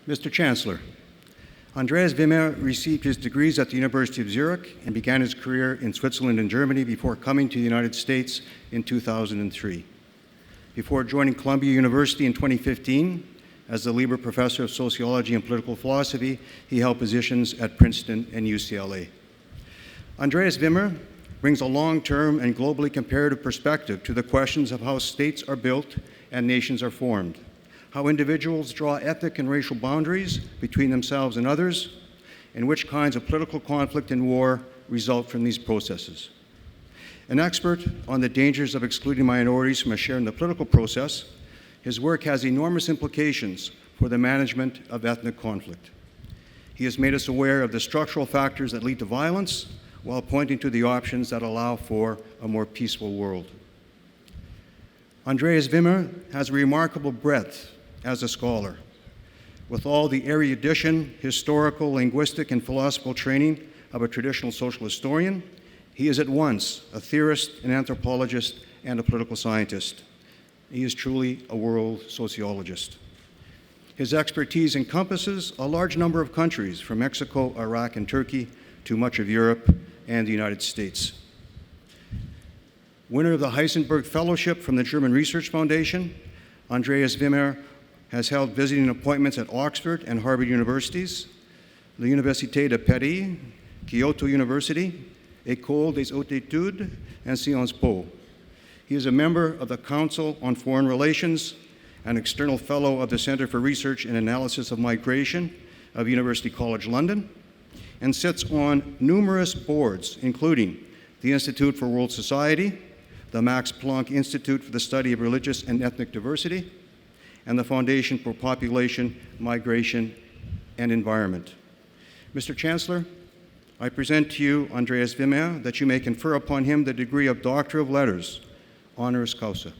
Mr. Chancellor, Andreas Wimmer received his degrees at the University of Zurich and began his career in Switzerland and Germany before coming to the United States in 2003. Before joining Columbia University in 2015, as the Lieber Professor of Sociology and Political Philosophy, he held positions at Princeton and UCLA. Andreas Wimmer brings a long-term and globally comparative perspective to the questions of how states are built and nations are formed, how individuals draw ethnic and racial boundaries between themselves and others, and which kinds of political conflict and war result from these processes. An expert on the dangers of excluding minorities from a share in the political process, his work has enormous implications for the management of ethnic conflict. He has made us aware of the structural factors that lead to violence while pointing to the options that allow for a more peaceful world. Andreas Wimmer has a remarkable breadth as a scholar. With all the erudition, historical, linguistic, and philosophical training of a traditional social historian, he is at once a theorist, an anthropologist, and a political scientist. He is truly a world sociologist. His expertise encompasses a large number of countries, from Mexico, Iraq, and Turkey, to much of Europe and the United States. Winner of the Heisenberg Fellowship from the German Research Foundation, Andreas Wimmer has held visiting appointments at Oxford and Harvard universities, l'Université de Paris, Kyoto University, École des Hautes Études, and Sciences Po. He is a member of the Council on Foreign Relations, an external fellow of the Center for Research and Analysis of Migration of University College London, and sits on numerous boards, including the Institute for World Society, the Max Planck Institute for the Study of Religious and Ethnic Diversity, and the Foundation for Population, Migration, and Environment. Mr. Chancellor, I present to you Andreas Wimmer, that you may confer upon him the degree of Doctor of Letters, honoris causa.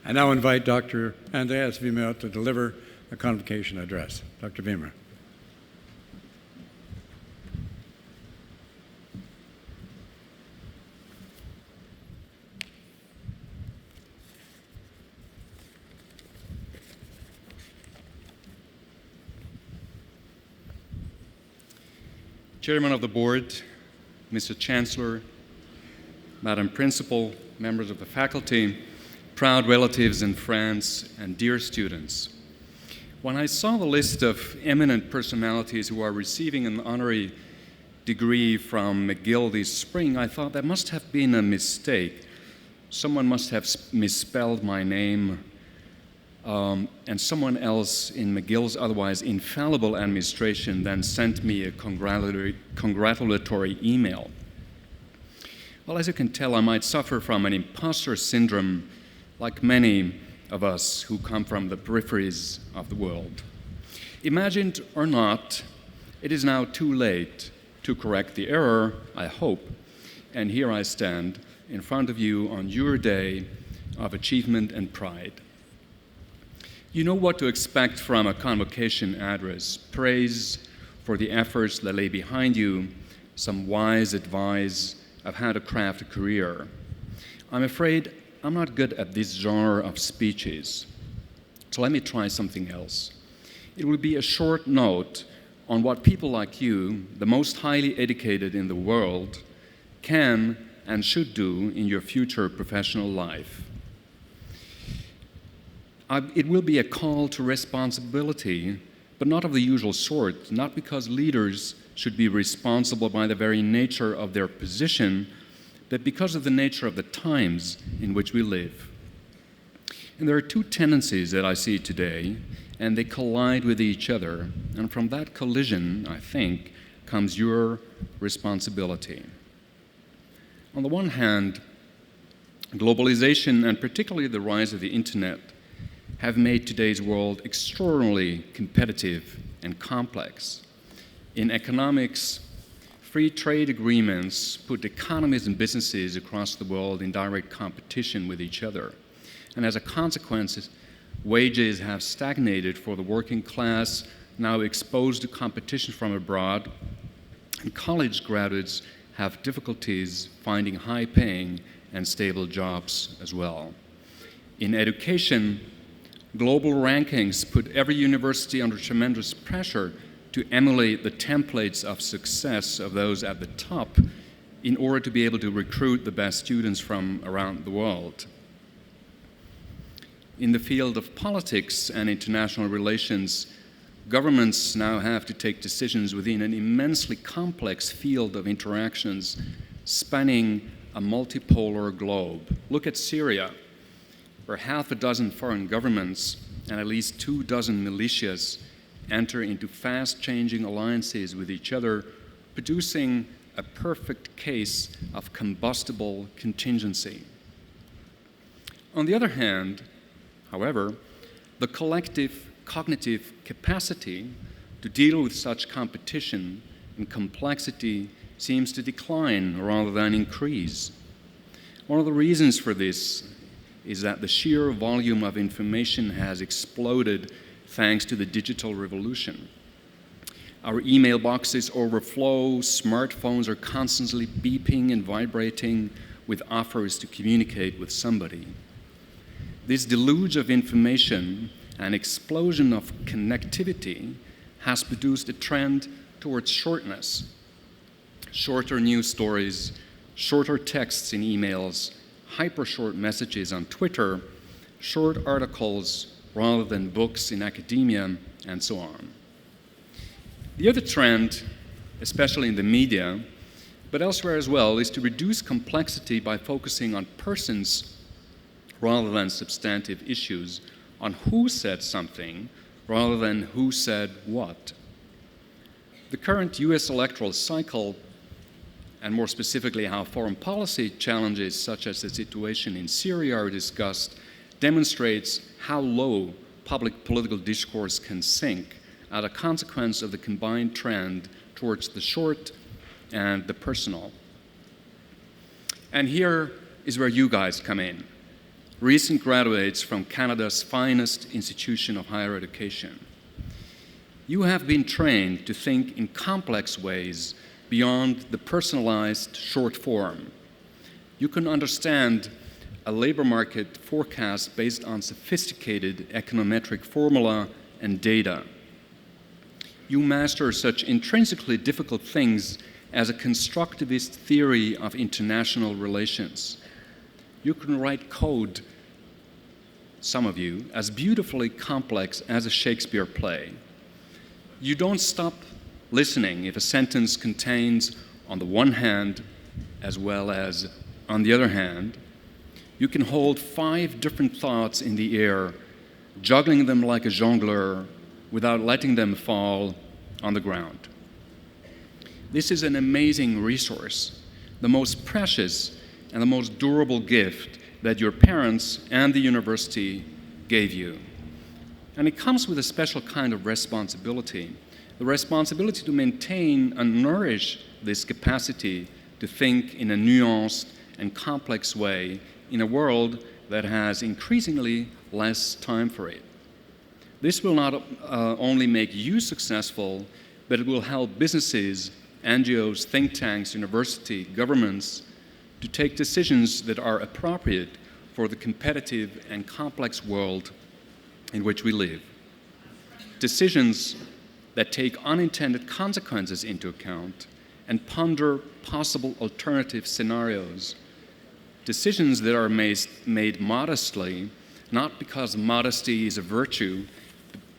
I now invite Dr. Andreas Wimmer to deliver a convocation address. Dr. Wimmer. Chairman of the Board, Mr. Chancellor, Madam Principal, members of the faculty, proud relatives and friends, and dear students. When I saw the list of eminent personalities who are receiving an honorary degree from McGill this spring, I thought that must have been a mistake. Someone must have misspelled my name, and someone else in McGill's otherwise infallible administration then sent me a congratulatory email. Well, as you can tell, I might suffer from an imposter syndrome like many of us who come from the peripheries of the world. Imagined or not, it is now too late to correct the error, I hope, and here I stand in front of you on your day of achievement and pride. You know what to expect from a convocation address: praise for the efforts that lay behind you, some wise advice of how to craft a career. I'm afraid I'm not good at this genre of speeches, so let me try something else. It will be a short note on what people like you, the most highly educated in the world, can and should do in your future professional life. It will be a call to responsibility, but not of the usual sort, not because leaders should be responsible by the very nature of their position, but because of the nature of the times in which we live. And there are two tendencies that I see today, and they collide with each other. And from that collision, I think, comes your responsibility. On the one hand, globalization, and particularly the rise of the internet, have made today's world extraordinarily competitive and complex. In economics, free trade agreements put economies and businesses across the world in direct competition with each other. And as a consequence, wages have stagnated for the working class, now exposed to competition from abroad, and college graduates have difficulties finding high-paying and stable jobs as well. In education, global rankings put every university under tremendous pressure to emulate the templates of success of those at the top in order to be able to recruit the best students from around the world. In the field of politics and international relations, governments now have to take decisions within an immensely complex field of interactions spanning a multipolar globe. Look at Syria, where half a dozen foreign governments and at least 24 militias enter into fast-changing alliances with each other, producing a perfect case of combustible contingency. On the other hand, however, the collective cognitive capacity to deal with such competition and complexity seems to decline rather than increase. One of the reasons for this is that the sheer volume of information has exploded thanks to the digital revolution. Our email boxes overflow, smartphones are constantly beeping and vibrating with offers to communicate with somebody. This deluge of information and explosion of connectivity has produced a trend towards shortness. Shorter news stories, shorter texts in emails, hyper-short messages on Twitter, short articles rather than books in academia, and so on. The other trend, especially in the media, but elsewhere as well, is to reduce complexity by focusing on persons rather than substantive issues, on who said something rather than who said what. The current US electoral cycle, and more specifically how foreign policy challenges such as the situation in Syria are discussed, demonstrates how low public political discourse can sink as a consequence of the combined trend towards the short and the personal. And here is where you guys come in. Recent graduates from Canada's finest institution of higher education. You have been trained to think in complex ways beyond the personalized short form. You can understand a labor market forecast based on sophisticated econometric formula and data. You master such intrinsically difficult things as a constructivist theory of international relations. You can write code, some of you, as beautifully complex as a Shakespeare play. You don't stop listening if a sentence contains, on the one hand, as well as on the other hand. You can hold 5 different thoughts in the air, juggling them like a jongleur without letting them fall on the ground. This is an amazing resource, the most precious and the most durable gift that your parents and the university gave you. And it comes with a special kind of responsibility, the responsibility to maintain and nourish this capacity to think in a nuanced and complex way in a world that has increasingly less time for it. This will not only make you successful, but it will help businesses, NGOs, think tanks, universities, governments to take decisions that are appropriate for the competitive and complex world in which we live. Decisions that take unintended consequences into account and ponder possible alternative scenarios. Decisions that are made modestly, not because modesty is a virtue,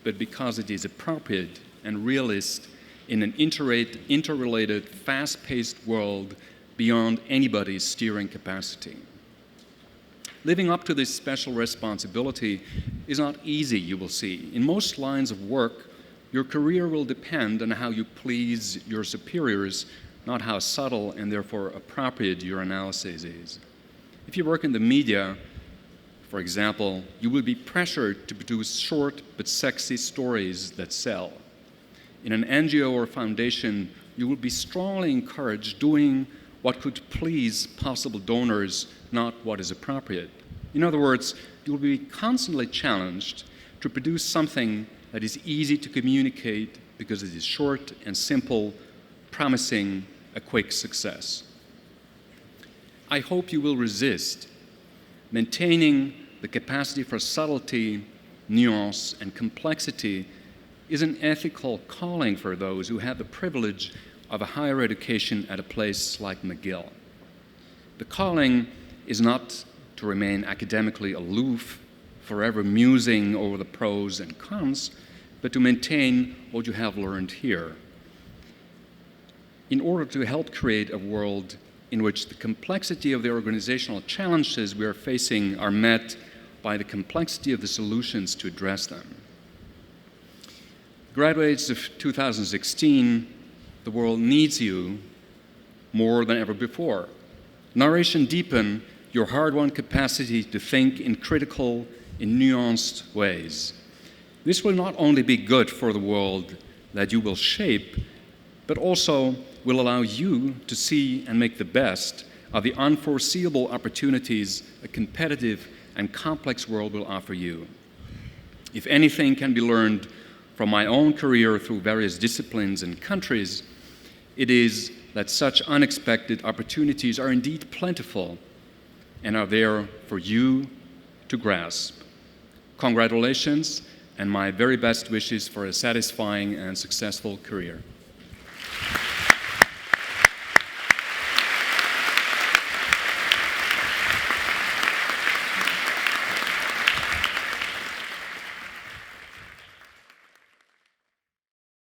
but because it is appropriate and realist in an interrelated, fast-paced world beyond anybody's steering capacity. Living up to this special responsibility is not easy, you will see. In most lines of work, your career will depend on how you please your superiors, not how subtle and therefore appropriate your analysis is. If you work in the media, For example, you will be pressured to produce short but sexy stories that sell. In an NGO or foundation, you will be strongly encouraged doing what could please possible donors, not what is appropriate. In other words, you will be constantly challenged to produce something that is easy to communicate because it is short and simple, promising a quick success. I hope you will resist. Maintaining the capacity for subtlety, nuance, and complexity is an ethical calling for those who have the privilege of a higher education at a place like McGill. The calling is not to remain academically aloof, forever musing over the pros and cons, but to maintain what you have learned here. In order to help create a world in which the complexity of the organizational challenges we are facing are met by the complexity of the solutions to address them. Graduates of 2016, the world needs you more than ever before. Nourish and deepen your hard-won capacity to think in critical, in nuanced ways. This will not only be good for the world that you will shape, but also will allow you to see and make the best of the unforeseeable opportunities a competitive and complex world will offer you. If anything can be learned from my own career through various disciplines and countries, it is that such unexpected opportunities are indeed plentiful and are there for you to grasp. Congratulations, and my very best wishes for a satisfying and successful career.